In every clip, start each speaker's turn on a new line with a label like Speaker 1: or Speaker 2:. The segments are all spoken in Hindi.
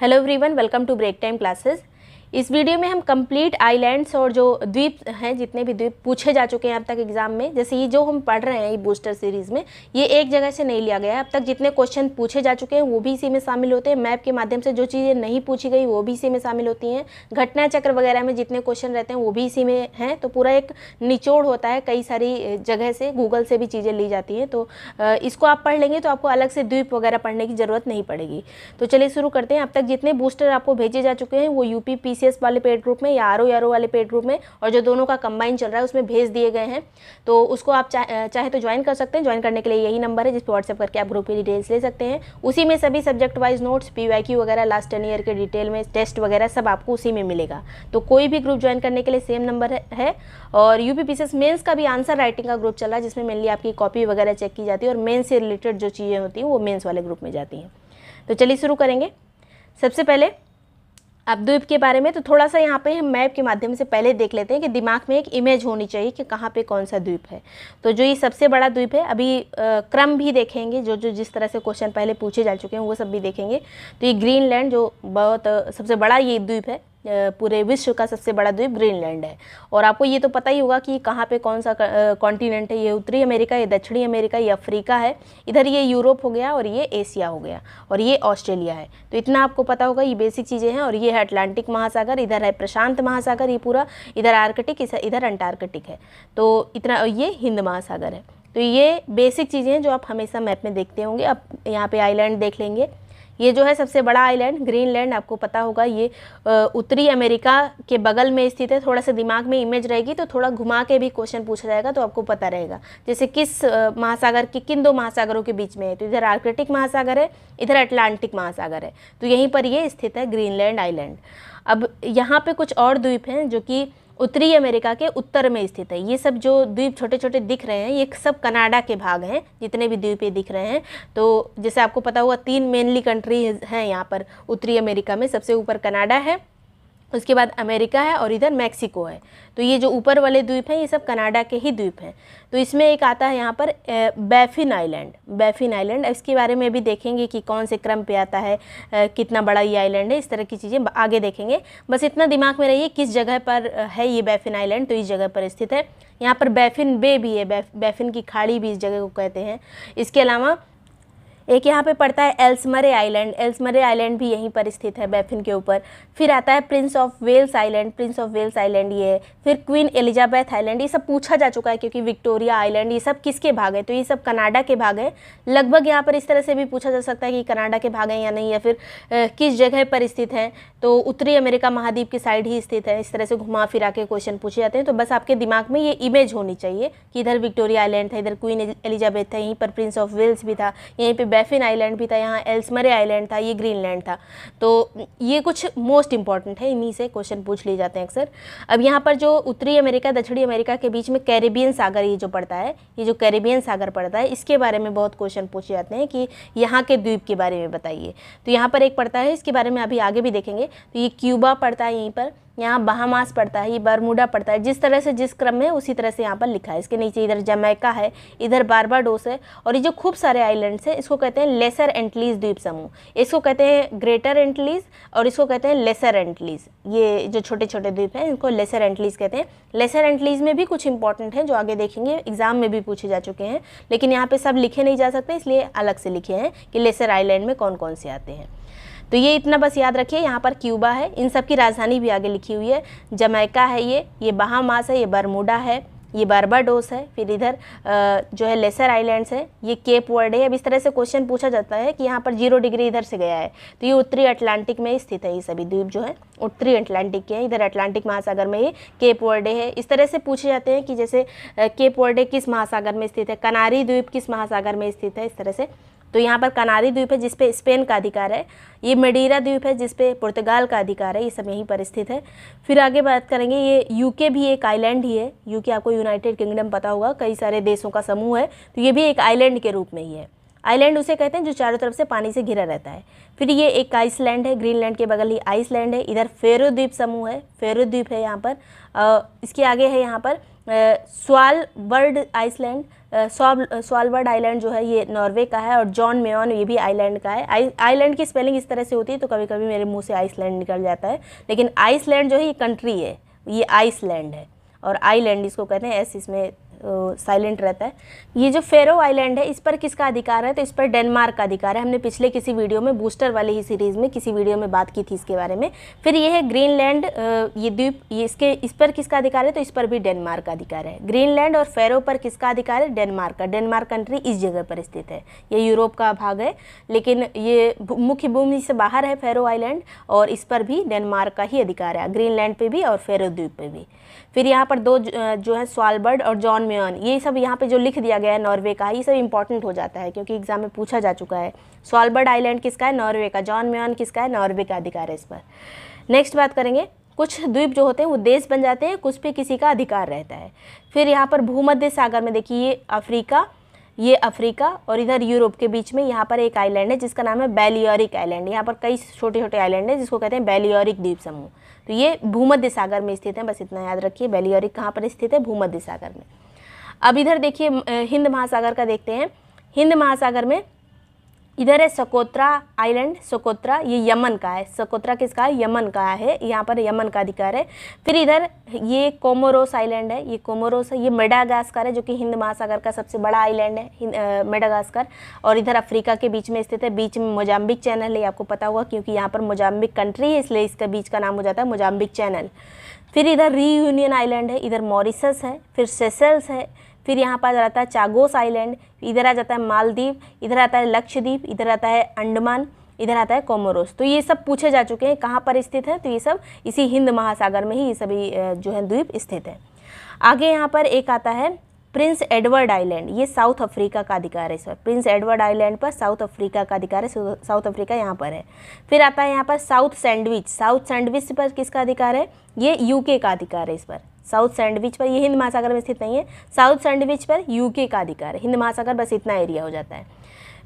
Speaker 1: Hello everyone, welcome to Break time Classes. इस वीडियो में हम कंप्लीट आइलैंड्स और जो द्वीप हैं, जितने भी द्वीप पूछे जा चुके हैं अब तक एग्जाम में, जैसे ये जो हम पढ़ रहे हैं ये बूस्टर सीरीज़ में, ये एक जगह से नहीं लिया गया है। अब तक जितने क्वेश्चन पूछे जा चुके हैं वो भी इसी में शामिल होते हैं। मैप के माध्यम से जो चीज़ें नहीं पूछी गई वो भी इसी में शामिल होती हैं। घटना चक्र वगैरह में जितने क्वेश्चन रहते हैं वो भी इसी में हैं। तो पूरा एक निचोड़ होता है, कई सारी जगह से, गूगल से भी चीज़ें ली जाती हैं। तो इसको आप पढ़ लेंगे तो आपको अलग से द्वीप वगैरह पढ़ने की ज़रूरत नहीं पड़ेगी। तो चलिए शुरू करते हैं। अब तक जितने बूस्टर आपको भेजे जा चुके हैं वो यूपी पीसीएस वाले पेड ग्रुप में या आरओ वाले पेड ग्रुप में, और जो दोनों का कंबाइन चल रहा है उसमें भेज दिए गए हैं। तो उसको आप चाहे तो ज्वाइन कर सकते हैं। ज्वाइन करने के लिए यही नंबर है जिस पर व्हाट्सएप करके आप ग्रुप की डिटेल्स ले सकते हैं। उसी में सभी सब्जेक्ट वाइज नोट्स, पीवाईक्यू वगैरह, लास्ट 10 ईयर के डिटेल में टेस्ट वगैरह सब आपको उसी में मिलेगा। तो कोई भी ग्रुप ज्वाइन करने के लिए सेम नंबर है। और यूपी पीसीएस मेंस का भी आंसर राइटिंग का ग्रुप चल रहा है, जिसमें मेनली आपकी कॉपी वगैरह चेक की जाती है और मेंस से रिलेटेड जो चीज़ें होती हैं वो मेंस वाले ग्रुप में जाती हैं। तो चलिए शुरू करेंगे। सबसे पहले अब द्वीप के बारे में तो थोड़ा सा यहाँ पे हम मैप के माध्यम से पहले देख लेते हैं कि दिमाग में एक इमेज होनी चाहिए कि कहाँ पे कौन सा द्वीप है। तो जो ये सबसे बड़ा द्वीप है, अभी क्रम भी देखेंगे, जो जिस तरह से क्वेश्चन पहले पूछे जा चुके हैं वो सब भी देखेंगे। तो ये ग्रीनलैंड जो बहुत सबसे बड़ा ये द्वीप है, पूरे विश्व का सबसे बड़ा द्वीप ग्रीनलैंड है। और आपको ये तो पता ही होगा कि कहाँ पे कौन सा कॉन्टिनेंट है। ये उत्तरी अमेरिका, ये दक्षिणी अमेरिका, ये अफ्रीका है, इधर ये यूरोप हो गया और ये एशिया हो गया, और ये ऑस्ट्रेलिया है। तो इतना आपको पता होगा, ये बेसिक चीज़ें हैं। और ये है अटलांटिक महासागर, इधर है प्रशांत महासागर, ये पूरा, इधर आर्कटिक, इधर अंटार्कटिक है। तो इतना, ये हिंद महासागर है। तो ये बेसिक चीज़ें हैं जो आप हमेशा मैप में देखते होंगे। अब यहाँ पे आइलैंड देख लेंगे। ये जो है सबसे बड़ा आइलैंड ग्रीनलैंड, आपको पता होगा ये उत्तरी अमेरिका के बगल में स्थित है। थोड़ा सा दिमाग में इमेज रहेगी तो थोड़ा घुमा के भी क्वेश्चन पूछा जाएगा तो आपको पता रहेगा, जैसे किस महासागर की, किन दो महासागरों के बीच में है। तो इधर आर्कटिक महासागर है, इधर अटलांटिक महासागर है। तो यहीं पर ये स्थित है ग्रीनलैंड आइलैंड। अब यहाँ पे कुछ और द्वीप हैं जो कि उत्तरी अमेरिका के उत्तर में स्थित है। ये सब जो द्वीप छोटे छोटे दिख रहे हैं ये सब कनाडा के भाग हैं, जितने भी द्वीप ये दिख रहे हैं। तो जैसे आपको पता होगा 3 मेनली कंट्री हैं यहाँ पर उत्तरी अमेरिका में। सबसे ऊपर कनाडा है, उसके बाद अमेरिका है और इधर मैक्सिको है। तो ये जो ऊपर वाले द्वीप हैं ये सब कनाडा के ही द्वीप हैं। तो इसमें एक आता है यहाँ पर बैफिन आइलैंड। बैफिन आइलैंड, इसके बारे में भी देखेंगे कि कौन से क्रम पे आता है, कितना बड़ा ये आइलैंड है, इस तरह की चीज़ें आगे देखेंगे। बस इतना दिमाग में रहिए किस जगह पर है ये बैफिन आइलैंड। तो इस जगह पर स्थित है। यहाँ पर बैफिन बे भी है, बैफिन की खाड़ी भी इस जगह को कहते हैं। इसके अलावा एक यहाँ पे पड़ता है एल्समरे आइलैंड। एल्समरे आइलैंड भी यहीं पर स्थित है बैफिन के ऊपर। फिर आता है Prince of Wales Island. Prince of Wales Island ये है। फिर क्वीन एलिजाबेथ आइलैंड, ये सब पूछा जा चुका है क्योंकि विक्टोरिया आइलैंड, ये सब किसके भाग है। तो ये सब कनाडा के भाग है। लगभग यहाँ पर इस तरह से भी पूछा जा सकता है कि कनाडा के भाग हैं या नहीं, या फिर किस जगह पर स्थित है। तो उत्तरी अमेरिका महाद्वीप की साइड ही स्थित है। इस तरह से घुमा फिरा के क्वेश्चन पूछे जाते हैं। तो बस आपके दिमाग में ये इमेज होनी चाहिए कि इधर विक्टोरिया आइलैंड था, इधर क्वीन एलिजाबेथ था, यहीं पर प्रिंस ऑफ वेल्स भी था, यहीं पर बैफिन आइलैंड भी था, यहाँ एल्समरे आइलैंड था, ये ग्रीनलैंड था। तो ये कुछ मोस्ट इंपॉर्टेंट है, इन्हीं से क्वेश्चन पूछ लिए जाते हैं अक्सर। अब यहाँ पर जो उत्तरी अमेरिका दक्षिणी अमेरिका के बीच में कैरेबियन सागर ये जो पड़ता है, ये जो कैरेबियन सागर पड़ता है, इसके बारे में बहुत क्वेश्चन पूछे जाते हैं कि यहाँ के द्वीप के बारे में बताइए। तो यहाँ पर एक पड़ता है, इसके बारे में अभी आगे भी देखेंगे। तो ये क्यूबा पड़ता है यहीं पर, यहाँ बहामास पड़ता है, ये बरमूडा पड़ता है। जिस तरह से जिस क्रम में उसी तरह से यहाँ पर लिखा है। इसके नीचे इधर जमैका है, इधर बारबाडोस है, और ये जो खूब सारे आइलैंड्स हैं इसको कहते हैं लेसर एंटिलीज द्वीप समूह। इसको कहते हैं ग्रेटर एंटिलीज और इसको कहते हैं लेसर एंटिलीज। ये जो छोटे छोटे द्वीप हैं इनको लेसर एंटिलीज कहते हैं। लेसर एंटिलीज में भी कुछ इंपॉर्टेंट है जो आगे देखेंगे, एग्जाम में भी पूछे जा चुके हैं, लेकिन यहाँ पे सब लिखे नहीं जा सकते, इसलिए अलग से लिखे हैं कि लेसर आइलैंड में कौन कौन से आते हैं। तो ये इतना बस याद रखिए। यहाँ पर क्यूबा है, इन सब की राजधानी भी आगे लिखी हुई है। जमैका है, ये बहामास है, ये बरमूडा है, ये बारबाडोस है। फिर इधर जो है लेसर आइलैंड्स है, ये केप वर्ड है। अब इस तरह से क्वेश्चन पूछा जाता है कि यहाँ पर 0 डिग्री इधर से गया है, तो ये उत्तरी अटलांटिक में स्थित है। ये सभी द्वीप जो है उत्तरी अटलांटिक के हैं। इधर अटलांटिक महासागर में ये केप वर्ड है। इस तरह से पूछे जाते हैं कि जैसे केप वर्ड किस महासागर में स्थित है, कनारी द्वीप किस महासागर में स्थित है, इस तरह से। तो यहाँ पर कनारी द्वीप है जिसपे स्पेन का अधिकार है, ये मडीरा द्वीप है जिसपे पुर्तगाल का अधिकार है, ये सब यहीं पर स्थित है। फिर आगे बात करेंगे, ये यूके भी एक आइलैंड ही है। यूके आपको यूनाइटेड किंगडम पता होगा, कई सारे देशों का समूह है, तो ये भी एक आइलैंड के रूप में ही है। आइलैंड उसे कहते हैं जो चारों तरफ से पानी से घिरा रहता है। फिर ये एक आइसलैंड है, ग्रीनलैंड के बगल ही आइसलैंड है। इधर फेरो द्वीप समूह है, फेरो द्वीप है यहाँ पर। इसके आगे है यहाँ पर स्वालबर्ड आइसलैंड, स्वालबर्ड आइलैंड जो है ये नॉर्वे का है, और जॉन मेयन ये भी आइलैंड का है। आइलैंड की स्पेलिंग इस तरह से होती है तो कभी कभी मेरे मुंह से आइसलैंड निकल जाता है, लेकिन आइसलैंड जो है ये कंट्री है, ये आइसलैंड है, और आइलैंड इसको कहते हैं, एस इसमें साइलेंट रहता है। ये जो फेरो आइलैंड है इस पर किसका अधिकार है, तो इस पर डेनमार्क का अधिकार है। हमने पिछले किसी वीडियो में, बूस्टर वाली ही सीरीज़ में किसी वीडियो में बात की थी इसके बारे में। फिर ये है ग्रीनलैंड, ये द्वीप, ये इस पर किसका अधिकार है, तो इस पर भी डेनमार्क का अधिकार है। ग्रीनलैंड और फेरो पर किसका अधिकार है, डेनमार्क का। डेनमार्क कंट्री इस जगह पर स्थित है, ये यूरोप का भाग है, लेकिन ये मुख्य भूमि से बाहर है फेरो आइलैंड, और इस पर भी डेनमार्क का ही अधिकार है, ग्रीनलैंड पे भी और फेरो द्वीप पे भी। फिर यहाँ पर दो जो है स्वालबर्ड और जॉन मेयन, ये सब यहाँ पे जो लिख दिया गया है नॉर्वे का, ये सब इंपॉर्टेंट हो जाता है क्योंकि एग्जाम में पूछा जा चुका है। स्वालबर्ड आइलैंड किसका है, नॉर्वे का। जॉन मेयन किसका है, नॉर्वे का अधिकार है इस पर। नेक्स्ट बात करेंगे, कुछ द्वीप जो होते हैं वो देश बन जाते हैं, कुछ पे किसी का अधिकार रहता है। फिर यहाँ पर भूमध्य सागर में देखिए, ये अफ्रीका और इधर यूरोप के बीच में यहाँ पर एक आइलैंड है जिसका नाम है बैलियोरिक आइलैंड। यहाँ पर कई छोटे छोटे आइलैंड है जिसको कहते हैं बैलियोरिक द्वीप समूह। तो ये भूमध्य सागर में स्थित है, बस इतना याद रखिए। बैलियोरिक कहाँ पर स्थित है, भूमध्य सागर में। अब इधर देखिए हिंद महासागर का देखते हैं। हिंद महासागर में इधर है सोकोत्रा आइलैंड, सोकोत्रा ये यमन का है। सोकोत्रा किसका है, यमन का है, यहाँ पर यमन का अधिकार है। फिर इधर ये कोमोरोस आइलैंड है, ये कोमोरोस है। ये मेडागास्कर है जो कि हिंद महासागर का सबसे बड़ा आइलैंड है, मेडागास्कर। और इधर अफ्रीका के बीच में स्थित है, बीच में मोजाम्बिक चैनल है, आपको पता होगा क्योंकि यहाँ पर मोजाम्बिक कंट्री है, इसलिए इसका बीच का नाम हो जाता है मोजाम्बिक चैनल। फिर इधर रीयूनियन आइलैंड है, इधर मॉरिशस है, फिर सेशल्स है। फिर यहाँ पर आता है चागोस आइलैंड, इधर आ जाता है मालदीव, इधर आता है लक्षद्वीप, इधर आता है अंडमान, इधर आता है कोमोरोस। तो ये सब पूछे जा चुके हैं कहाँ पर स्थित है, तो ये सब इसी हिंद महासागर में ही ये सभी जो है द्वीप स्थित है। आगे यहाँ पर एक आता है प्रिंस एडवर्ड आइलैंड, ये साउथ अफ्रीका का अधिकार है। इस पर प्रिंस एडवर्ड आइलैंड पर साउथ अफ्रीका का अधिकार है, साउथ अफ्रीका यहाँ पर है। फिर आता है यहाँ पर साउथ सैंडविच, साउथ सैंडविच पर किसका अधिकार है, ये यूके का अधिकार है। इस पर साउथ सैंडविच पर, ये हिंद महासागर में स्थित नहीं है, साउथ सैंडविच पर यूके का अधिकार है। हिंद महासागर बस इतना एरिया हो जाता है।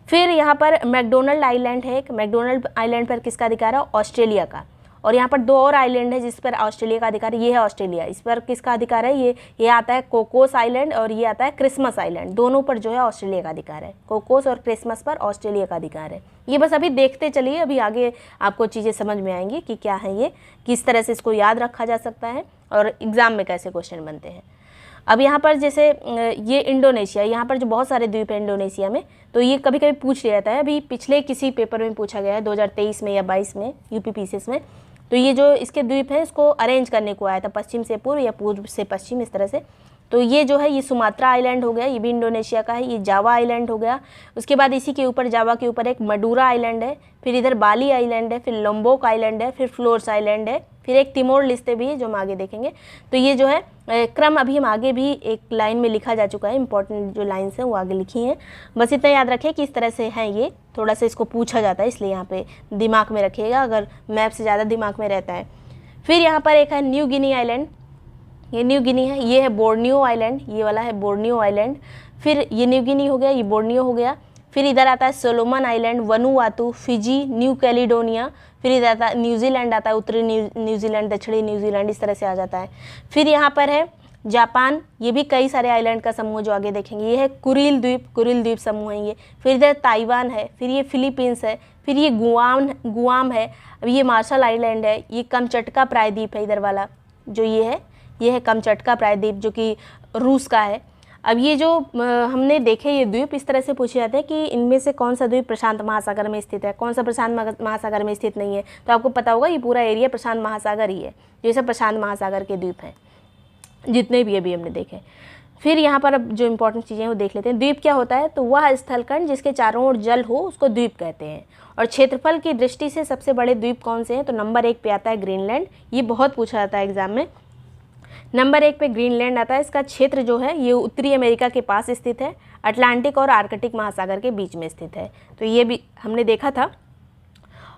Speaker 1: फिर यहाँ पर मैकडोनल्ड आइलैंड है, एक मैकडोनल्ड आइलैंड पर किसका अधिकार है, ऑस्ट्रेलिया का। और यहाँ पर दो और आइलैंड है जिस पर ऑस्ट्रेलिया का अधिकार है, ये है ऑस्ट्रेलिया, इस पर किसका अधिकार है, ये आता है कोकोस आइलैंड और ये आता है क्रिसमस आइलैंड, दोनों पर जो है ऑस्ट्रेलिया का अधिकार है। कोकोस और क्रिसमस पर ऑस्ट्रेलिया का अधिकार है। ये बस अभी देखते चलिए, अभी आगे आपको चीज़ें समझ में आएंगी कि क्या है ये, किस तरह से इसको याद रखा जा सकता है और एग्ज़ाम में कैसे क्वेश्चन बनते हैं। अब यहाँ पर जैसे ये इंडोनेशिया, यहाँ पर जो बहुत सारे द्वीप हैं इंडोनेशिया में, तो ये कभी कभी पूछ लिया जाता है। अभी पिछले किसी पेपर में पूछा गया है 2023 में या 22 में यूपीपीसीएस में। तो ये जो इसके द्वीप है इसको अरेंज करने को आया था, पश्चिम से पूर्व या पूर्व से पश्चिम, इस तरह से। तो ये जो है ये सुमात्रा आइलैंड हो गया, ये भी इंडोनेशिया का है। ये जावा आइलैंड हो गया। उसके बाद इसी के ऊपर, जावा के ऊपर एक मडूरा आइलैंड है। फिर इधर बाली आइलैंड है, फिर लोम्बोक आइलैंड है, फिर फ्लोर्स आइलैंड है, फिर एक तिमोर लिस्ते भी है जो हम आगे देखेंगे। तो ये जो है क्रम अभी हम आगे भी एक लाइन में लिखा जा चुका है, इंपॉर्टेंट जो लाइन्स हैं वो आगे लिखी हैं। बस इतना याद रखें कि इस तरह से हैं ये, थोड़ा सा इसको पूछा जाता है इसलिए यहाँ पे दिमाग में रखिएगा, अगर मैप से ज़्यादा दिमाग में रहता है। फिर यहाँ पर एक है न्यू गिनी आइलैंड, ये न्यू गिनी है। ये है बोर्नियो आइलैंड, ये वाला है बोर्नियो आइलैंड। फिर ये न्यू गिनी हो गया, ये बोर्नियो हो गया। फिर इधर आता है Solomon island, Vanuatu, Fiji, new Caledonia. फिर इधर आता है न्यूजीलैंड, आता है उत्तरी न्यूजीलैंड, दक्षिणी न्यूजीलैंड, इस तरह से आ जाता है। फिर यहाँ पर है जापान, ये भी कई सारे आइलैंड का समूह जो आगे देखेंगे। ये है कुरिल द्वीप समूह है ये। फिर इधर ताइवान है, फिर ये फिलीपींस है, फिर ये गुआम है, अब ये मार्शल आइलैंड है, ये कमचटका प्रायद्वीप है इधर वाला जो ये है कमचटका प्रायद्वीप जो कि रूस का है। अब ये जो हमने देखे ये द्वीप इस तरह से पूछे जाते हैं कि इनमें से कौन सा द्वीप प्रशांत महासागर में स्थित है, कौन सा प्रशांत महासागर में स्थित नहीं है। तो आपको पता होगा ये पूरा एरिया प्रशांत महासागर ही है, ये सब प्रशांत महासागर के द्वीप हैं जितने भी अभी हमने देखे। फिर यहाँ पर अब जो इंपॉर्टेंट चीज़ें हैं वो देख लेते हैं। द्वीप क्या होता है, तो वह स्थलखंड जिसके चारों ओर जल हो उसको द्वीप कहते हैं। और क्षेत्रफल की दृष्टि से सबसे बड़े द्वीप कौन से हैं, तो नंबर 1 पे आता है ग्रीनलैंड, ये बहुत पूछा जाता है एग्जाम में। नंबर 1 पे ग्रीनलैंड आता है। इसका क्षेत्र जो है ये उत्तरी अमेरिका के पास स्थित है, अटलांटिक और आर्कटिक महासागर के बीच में स्थित है, तो ये भी हमने देखा था।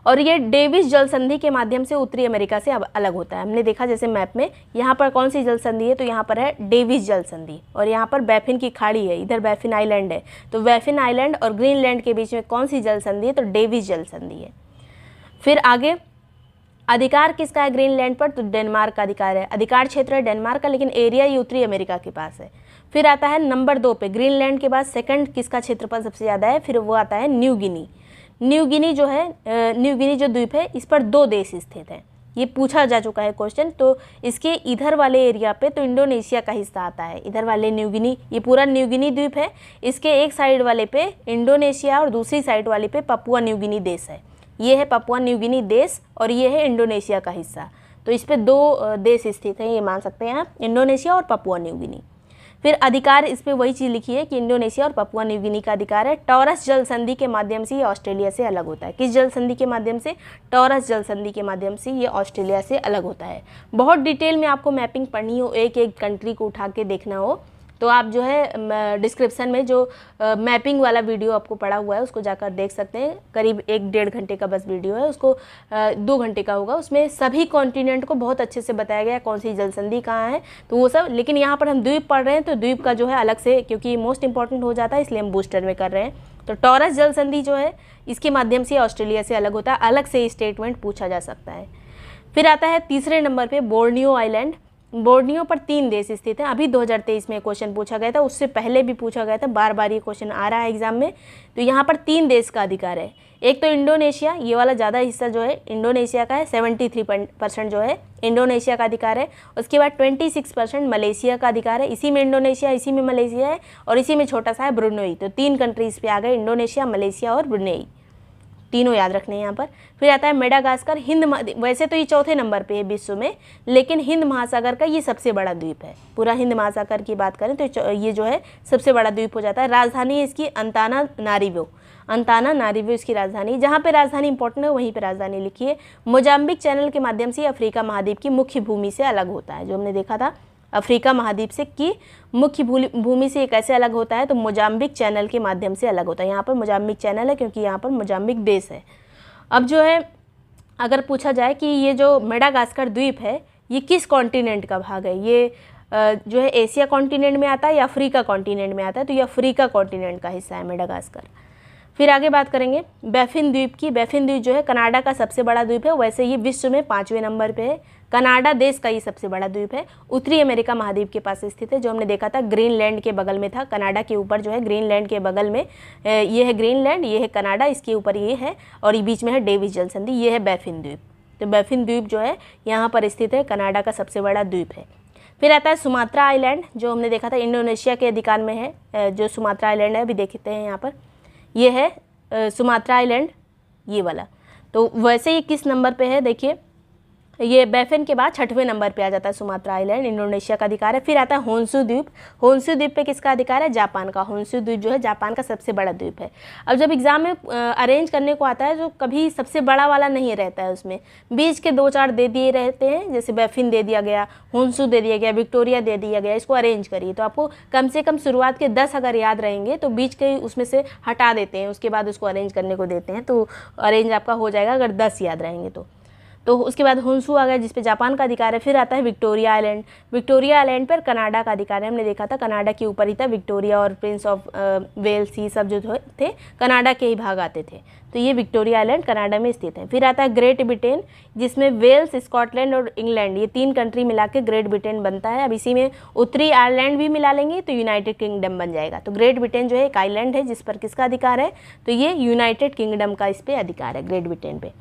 Speaker 1: और ये डेविस जल संधि के माध्यम से उत्तरी अमेरिका से अलग होता है। हमने देखा जैसे मैप में यहाँ पर कौन सी जल संधि है, तो यहाँ पर है डेविस जल संधि, और यहाँ पर बैफिन की खाड़ी है, इधर बैफिन आइलैंड है। तो बैफिन आइलैंड और ग्रीनलैंड के बीच में कौन सी जल संधि है, तो डेविस जल संधि है। फिर आगे अधिकार किसका है ग्रीनलैंड पर, तो डेनमार्क का अधिकार है। अधिकार क्षेत्र है डेनमार्क का, लेकिन एरिया ये उत्तरी अमेरिका के पास है। फिर आता है नंबर 2 पे ग्रीनलैंड के बाद सेकंड किसका क्षेत्रफल सबसे ज़्यादा है, फिर वो आता है न्यू गिनी। न्यू गिनी जो है, न्यू गिनी जो द्वीप है, इस पर 2 देश स्थित हैं। ये पूछा जा चुका है क्वेश्चन। तो इसके इधर वाले एरिया पे तो इंडोनेशिया का हिस्सा आता है, इधर वाले न्यू गिनी, ये पूरा न्यू गिनी द्वीप है। इसके एक साइड वाले पे इंडोनेशिया और दूसरी साइड वाले पे पपुआ न्यू गिनी देश है। ये है पपुआ न्यू गिनी देश और ये है इंडोनेशिया का हिस्सा। तो इस पे 2 देश स्थित हैं, ये मान सकते हैं आप, इंडोनेशिया और पपुआ न्यू गिनी। फिर अधिकार, इस पे वही चीज़ लिखी है कि इंडोनेशिया और पपुआ न्यू गिनी का अधिकार है। टॉरस जल संधि के माध्यम से ये ऑस्ट्रेलिया से अलग होता है। किस जल संधि के माध्यम से? टॉरस जल संधि के माध्यम से ये ऑस्ट्रेलिया से अलग होता है। बहुत डिटेल में आपको मैपिंग पढ़नी हो, एक एक कंट्री को उठा के देखना हो, तो आप जो है डिस्क्रिप्शन में जो मैपिंग वाला वीडियो आपको पड़ा हुआ है उसको जाकर देख सकते हैं। करीब 1-1.5 घंटे का बस वीडियो है, उसको 2 घंटे का होगा। उसमें सभी कॉन्टिनेंट को बहुत अच्छे से बताया गया है, कौन सी जल संधि कहाँ है, तो वो सब। लेकिन यहाँ पर हम द्वीप पढ़ रहे हैं तो द्वीप का जो है अलग से, क्योंकि मोस्ट इंपॉर्टेंट हो जाता है, इसलिए हम बूस्टर में कर रहे हैं। तो टॉरस जल संधि जो है इसके माध्यम से ऑस्ट्रेलिया से अलग होता है, अलग से स्टेटमेंट पूछा जा सकता है। फिर आता है तीसरे नंबर पर बोर्नियो आइलैंड। बोर्नियो पर 3 देश स्थित हैं। अभी 2023 में क्वेश्चन पूछा गया था, उससे पहले भी पूछा गया था, बार बार ये क्वेश्चन आ रहा है एग्जाम में। तो यहाँ पर 3 देश का अधिकार है। एक तो इंडोनेशिया, ये वाला ज़्यादा हिस्सा जो है इंडोनेशिया का है, 73% जो है इंडोनेशिया का अधिकार है। उसके बाद 26% मलेशिया का अधिकार है। इसी में इंडोनेशिया, इसी में मलेशिया है और इसी में छोटा सा है ब्रुनेई। तो 3 कंट्रीज़ पे आ गए, इंडोनेशिया, मलेशिया और ब्रुनेई, तीनों याद रखने हैं यहाँ पर। फिर आता है मेडागास्कर। हिंद, वैसे तो ये चौथे नंबर पे है विश्व में, लेकिन हिंद महासागर का ये सबसे बड़ा द्वीप है। पूरा हिंद महासागर की बात करें तो ये जो है सबसे बड़ा द्वीप हो जाता है। राजधानी है इसकी अंतानानारिवो, अंतानानारिवो इसकी राजधानी। जहाँ पे राजधानी इंपॉर्टेंट है वहीं पे राजधानी लिखिए। मोजाम्बिक चैनल के माध्यम से अफ्रीका महाद्वीप की मुख्य भूमि से अलग होता है, जो हमने देखा था अफ्रीका महाद्वीप से की मुख्य भूमि से ये कैसे अलग होता है, तो मोजाम्बिक चैनल के माध्यम से अलग होता है। यहाँ पर मोजाम्बिक चैनल है क्योंकि यहाँ पर मोजाम्बिक देश है। अब जो है अगर पूछा जाए कि ये जो मेडागास्कर द्वीप है ये किस कॉन्टिनेंट का भाग है, ये जो है एशिया कॉन्टिनेंट में आता है या अफ्रीका कॉन्टिनेंट में आता है, तो ये अफ्रीका कॉन्टिनेंट का हिस्सा है मेडागास्कर। फिर आगे बात करेंगे बैफिन द्वीप की। बैफिन द्वीप जो है कनाडा का सबसे बड़ा द्वीप है, वैसे ये विश्व में 5वें नंबर पे है। कनाडा देश का ये सबसे बड़ा द्वीप है, उत्तरी अमेरिका महाद्वीप के पास स्थित है। जो हमने देखा था ग्रीनलैंड के बगल में था, कनाडा के ऊपर जो है ग्रीनलैंड के बगल में ये है ग्रीनलैंड, ये है कनाडा, इसके ऊपर ये है और ये बीच में है डेविस जल संधि, ये है बैफिन द्वीप। तो बैफिन द्वीप जो है यहाँ पर स्थित है, कनाडा का सबसे बड़ा द्वीप है। फिर आता है सुमात्रा आइलैंड, जो हमने देखा था इंडोनेशिया के अधिकार में है। जो सुमात्रा आइलैंड है अभी देखते हैं यहाँ पर, ये है सुमात्रा आइलैंड, ये वाला। तो वैसे ही किस नंबर पे है देखिए, ये बैफिन के बाद 6वें नंबर पे आ जाता है सुमात्रा आइलैंड, इंडोनेशिया का अधिकार है। फिर आता है होन्शु द्वीप। होन्शु द्वीप पे किसका अधिकार है? जापान का। होन्शु द्वीप जो है जापान का सबसे बड़ा द्वीप है। अब जब एग्जाम में अरेंज करने को आता है तो कभी सबसे बड़ा वाला नहीं रहता है, उसमें बीच के 2-4 दे दिए रहते हैं, जैसे बैफिन दे दिया गया, होन्शु दे दिया गया, विक्टोरिया दे दिया गया। इसको अरेंज करिए तो आपको कम से कम शुरुआत के 10 अगर याद रहेंगे तो बीच के उसमें से हटा देते हैं, उसके बाद उसको अरेंज करने को देते हैं, तो अरेंज आपका हो जाएगा अगर 10 याद रहेंगे तो उसके बाद होन्शु आ गया जिसपे जापान का अधिकार है। फिर आता है विक्टोरिया आइलैंड। विक्टोरिया आइलैंड पर कनाडा का अधिकार है, हमने देखा था कनाडा के ऊपर ही था। विक्टोरिया और प्रिंस ऑफ वेल्स ये सब जो थे कनाडा के ही भाग आते थे, तो ये विक्टोरिया आइलैंड कनाडा में स्थित है। फिर आता है ग्रेट ब्रिटेन, जिसमें वेल्स, स्कॉटलैंड और इंग्लैंड ये 3 कंट्री मिला के ग्रेट ब्रिटेन बनता है। अब इसी में उत्तरी आयरलैंड भी मिला लेंगे तो यूनाइटेड किंगडम बन जाएगा। तो ग्रेट ब्रिटेन जो है एक आइलैंड है जिस पर किसका अधिकार है, तो ये यूनाइटेड किंगडम का इस पर अधिकार है, ग्रेट ब्रिटेन पे।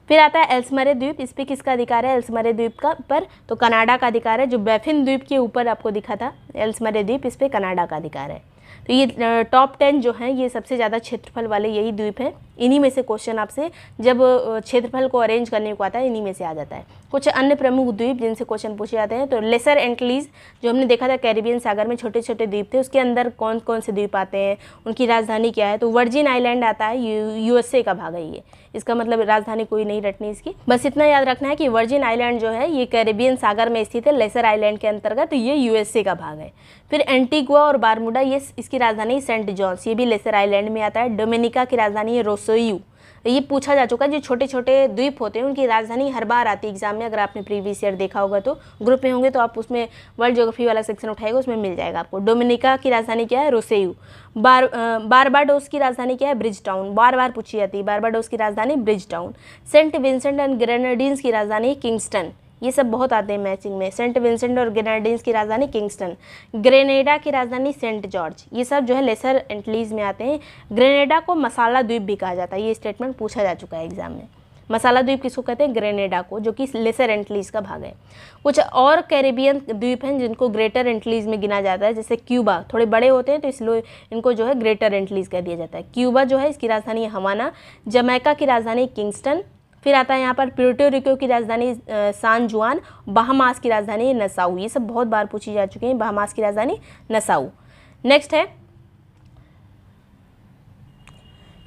Speaker 1: फिर आता है एल्समरे द्वीप, इस पर किसका अधिकार है? एल्समरे द्वीप का पर तो कनाडा का अधिकार है। जो बैफिन द्वीप के ऊपर आपको दिखा था एल्समरे द्वीप, इस पर कनाडा का अधिकार है। तो ये टॉप 10 जो हैं ये सबसे ज़्यादा क्षेत्रफल वाले यही द्वीप हैं। इन्हीं में से क्वेश्चन आपसे जब क्षेत्रफल को अरेंज करने को आता है इन्हीं में से आ जाता है। कुछ अन्य प्रमुख द्वीप जिनसे क्वेश्चन पूछे जाते हैं, तो लेसर एंटिलीज जो हमने देखा था कैरिबियन सागर में छोटे छोटे द्वीप थे, उसके अंदर कौन कौन से द्वीप आते हैं, उनकी राजधानी क्या है, तो वर्जिन आइलैंड आता है, यूएसए का भाग है ये। इसका मतलब राजधानी कोई नहीं रटनी इसकी, बस इतना याद रखना है कि वर्जिन आइलैंड जो है ये कैरिबियन सागर में स्थित है, लेसर आइलैंड के अंतर्गत, तो ये यूएसए का भाग है। फिर एंटीगुआ और बारमूडा, ये इसकी राजधानी सेंट जॉन्स, ये भी लेसर आइलैंड में आता है। डोमिनिका की राजधानी है रोसोयू, ये पूछा जा चुका है। जो छोटे छोटे द्वीप होते हैं उनकी राजधानी हर बार आती है एग्जाम में, अगर आपने प्रीवियस ईयर देखा होगा तो ग्रुप में होंगे तो आप उसमें वर्ल्ड ज्योग्राफी वाला सेक्शन उठाएगा, उसमें मिल जाएगा आपको। डोमिनिका की राजधानी क्या है? रोसेयू। बारबाडोस की राजधानी क्या है? ब्रिज टाउन, बार बार पूछी जाती है, बारबाडोस की राजधानी Bridgetown. Saint Vincent and Grenadines की राजधानी किंगस्टन, ये सब बहुत आते हैं मैचिंग में। सेंट विंसेंट और ग्रेनेडिन्स की राजधानी किंगस्टन, ग्रेनेडा की राजधानी सेंट जॉर्ज, ये सब जो है लेसर एंटीलीज में आते हैं। ग्रेनेडा को मसाला द्वीप भी कहा जाता है, ये स्टेटमेंट पूछा जा चुका है एग्जाम में। मसाला द्वीप किसको कहते हैं? ग्रेनेडा को, जो कि लेसर एंटीलीज का भाग है। कुछ और कैरेबियन द्वीप हैं जिनको ग्रेटर एंटीलीज में गिना जाता है, जैसे क्यूबा, थोड़े बड़े होते हैं तो इसलिए इनको जो है ग्रेटर एंटीलीज कह दिया जाता है। क्यूबा जो है इसकी राजधानी है हवाना, जमैका की राजधानी किंगस्टन, फिर आता है यहाँ पर प्यूर्टो रिको की राजधानी सान जुआन, बहामास की राजधानी नसाउ, ये सब बहुत बार पूछी जा चुकी हैं, बहामास की राजधानी नसाउ। नेक्स्ट है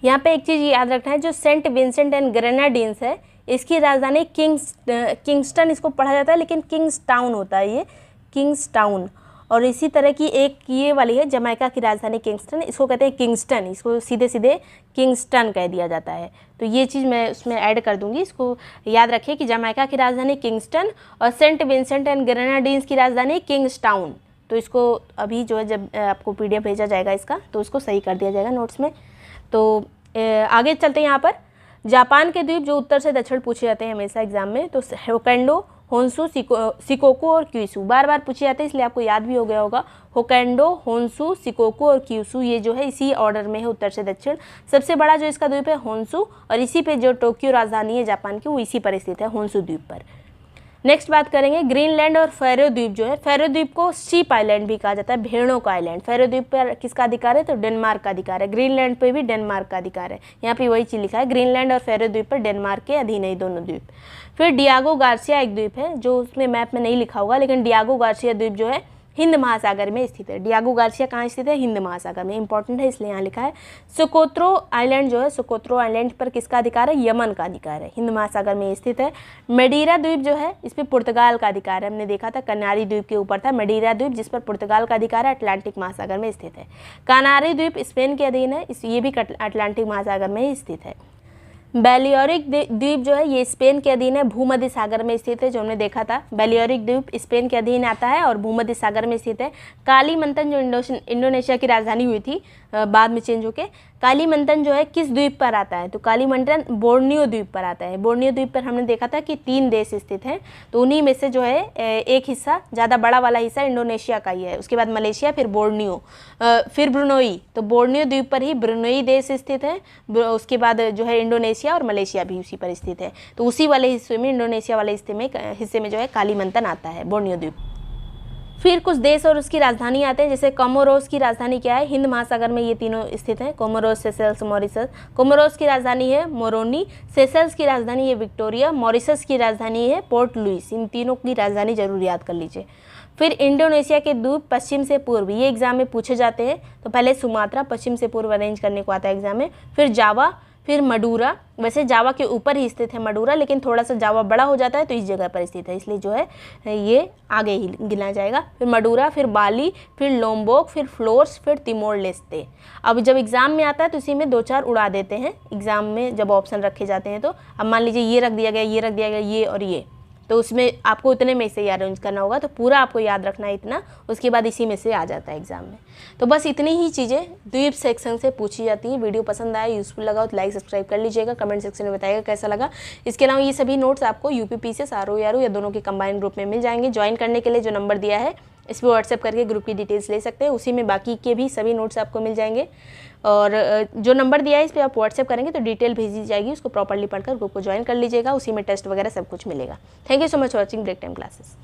Speaker 1: यहाँ पे एक चीज़ याद रखना है, जो सेंट विंसेंट एंड ग्रेनाडीन्स है इसकी राजधानी किंगस्टन इसको पढ़ा जाता है, लेकिन किंग्स टाउन होता है ये, किंग्स टाउन। और इसी तरह की एक ये वाली है जमैका की राजधानी किंगस्टन, इसको कहते हैं किंगस्टन, इसको सीधे सीधे किंगस्टन कह दिया जाता है। तो ये चीज़ मैं उसमें ऐड कर दूंगी, इसको याद रखिए कि जमैका की राजधानी किंगस्टन और सेंट विंसेंट एंड ग्रेनाडीन्स की राजधानी किंग्स टाउन। तो इसको अभी जो है जब आपको PDF भेजा जाएगा इसका तो उसको सही कर दिया जाएगा नोट्स में। तो आगे चलते हैं यहाँ पर। जापान के द्वीप जो उत्तर से दक्षिण पूछे जाते हैं हमेशा एग्जाम में, तो होकैंडो, होन्शु, शिकोकू और क्यूशू बार बार पूछे जाते हैं, इसलिए आपको याद भी हो गया होगा। होकैंडो, होन्शु, शिकोकू और क्यूशू ये जो है इसी ऑर्डर में है उत्तर से दक्षिण। सबसे बड़ा जो इसका द्वीप है होन्शु, और इसी पे जो टोक्यो राजधानी है जापान की वो इसी पर स्थित है, होन्शु द्वीप पर। नेक्स्ट बात करेंगे ग्रीनलैंड और फैरो द्वीप जो है, फैरो द्वीप को शीप आइलैंड भी कहा जाता है, भेड़ों का आइलैंड। फैरो द्वीप पर किसका अधिकार है? तो डेनमार्क का अधिकार है। ग्रीनलैंड पे भी डेनमार्क का अधिकार है, यहाँ पे वही चीज़ लिखा है, ग्रीनलैंड और फैरो द्वीप पर डेनमार्क के अधीन है दोनों द्वीप। फिर डियागो गार्सिया एक द्वीप है जो उसमें मैप में नहीं लिखा होगा, लेकिन डियागो गार्सिया द्वीप जो है हिंद महासागर में स्थित है। डियागो गार्सिया कहाँ स्थित है? हिंद महासागर में, इंपॉर्टेंट है इसलिए यहाँ लिखा है। सोकोत्रो आइलैंड जो है, सोकोत्रो आइलैंड पर किसका अधिकार है? यमन का अधिकार है, हिंद महासागर में स्थित है। मेडीरा द्वीप जो है इस पर पुर्तगाल का अधिकार है, हमने देखा था कनारी द्वीप के ऊपर था मेडीरा द्वीप जिस पर पुर्तगाल का अधिकार है, अटलांटिक महासागर में स्थित है। कानारी द्वीप स्पेन के अधीन है, ये भी अटलांटिक महासागर में ही स्थित है। बैलियोरिक द्वीप जो है ये स्पेन के अधीन है, भूमध्य सागर में स्थित है, जो हमने देखा था। बैलियोरिक द्वीप स्पेन के अधीन आता है और भूमध्य सागर में स्थित है। कालीमंतन जो इंडोनेशिया की राजधानी हुई थी बाद में चेंज होके, कालीमंतन जो है किस द्वीप पर आता है? तो कालीमंतन बोर्नियो द्वीप पर आता है। बोर्नियो द्वीप पर हमने देखा था कि 3 देश स्थित हैं, तो उन्हीं में से जो है एक हिस्सा, ज़्यादा बड़ा वाला हिस्सा इंडोनेशिया का ही है, उसके बाद मलेशिया, फिर बोर्नियो, फिर ब्रुनोई। तो बोर्नियो द्वीप पर ही ब्रुनोई देश स्थित है, उसके बाद जो है इंडोनेशिया और मलेशिया भी उसी पर स्थित है। तो उसी वाले हिस्से में, इंडोनेशिया वाले हिस्से में जो है कालीमंतन आता है, बोर्नियो द्वीप। फिर कुछ देश और उसकी राजधानी आते हैं, जैसे कोमोरोस की राजधानी क्या है? हिंद महासागर में ये तीनों स्थित हैं, कोमोरोस, सेशल्स, मॉरिशस। कोमोरोस की राजधानी है मोरोनी, सेशल्स की राजधानी है विक्टोरिया, मॉरिशस की राजधानी है पोर्ट लुइस। इन तीनों की राजधानी जरूर याद कर लीजिए। फिर इंडोनेशिया के द्वीप पश्चिम से पूर्व, ये एग्जाम में पूछे जाते हैं, तो पहले सुमात्रा पश्चिम से पूर्व अरेंज करने को आता है एग्जाम में। फिर जावा, फिर मडूरा, वैसे जावा के ऊपर ही स्थित है मडूरा, लेकिन थोड़ा सा जावा बड़ा हो जाता है तो इस जगह पर स्थित है, इसलिए जो है ये आगे ही गिना जाएगा। फिर मडूरा, फिर बाली, फिर लोम्बोक, फिर फ्लोर्स, फिर तिमोर लेस्ते। अब जब एग्जाम में आता है तो इसी में 2-4 उड़ा देते हैं एग्जाम में, जब ऑप्शन रखे जाते हैं तो। अब मान लीजिए ये रख दिया गया, ये रख दिया गया, ये और ये, तो उसमें आपको इतने में से अरेंज करना होगा, तो पूरा आपको याद रखना है इतना, उसके बाद इसी में से आ जाता है एग्जाम में। तो बस इतनी ही चीज़ें द्वीप सेक्शन से पूछी जाती हैं। वीडियो पसंद आया, यूजफुल लगा तो लाइक सब्सक्राइब कर लीजिएगा, कमेंट सेक्शन में बताइएगा कैसा लगा। इसके अलावा ये सभी नोट्स आपको UPPCS, RO या दोनों के कंबाइंड ग्रुप में मिल जाएंगे। ज्वाइन करने के लिए जो नंबर दिया है इस पर व्हाट्सएप करके ग्रुप की डिटेल्स ले सकते हैं, उसी में बाकी के भी सभी नोट्स आपको मिल जाएंगे। और जो नंबर दिया है इस पर आप व्हाट्सएप करेंगे तो डिटेल भेजी जाएगी, उसको प्रॉपर्ली पढ़कर ग्रुप को ज्वाइन कर लीजिएगा, उसी में टेस्ट वगैरह सब कुछ मिलेगा। Thank you so much for watching break time classes.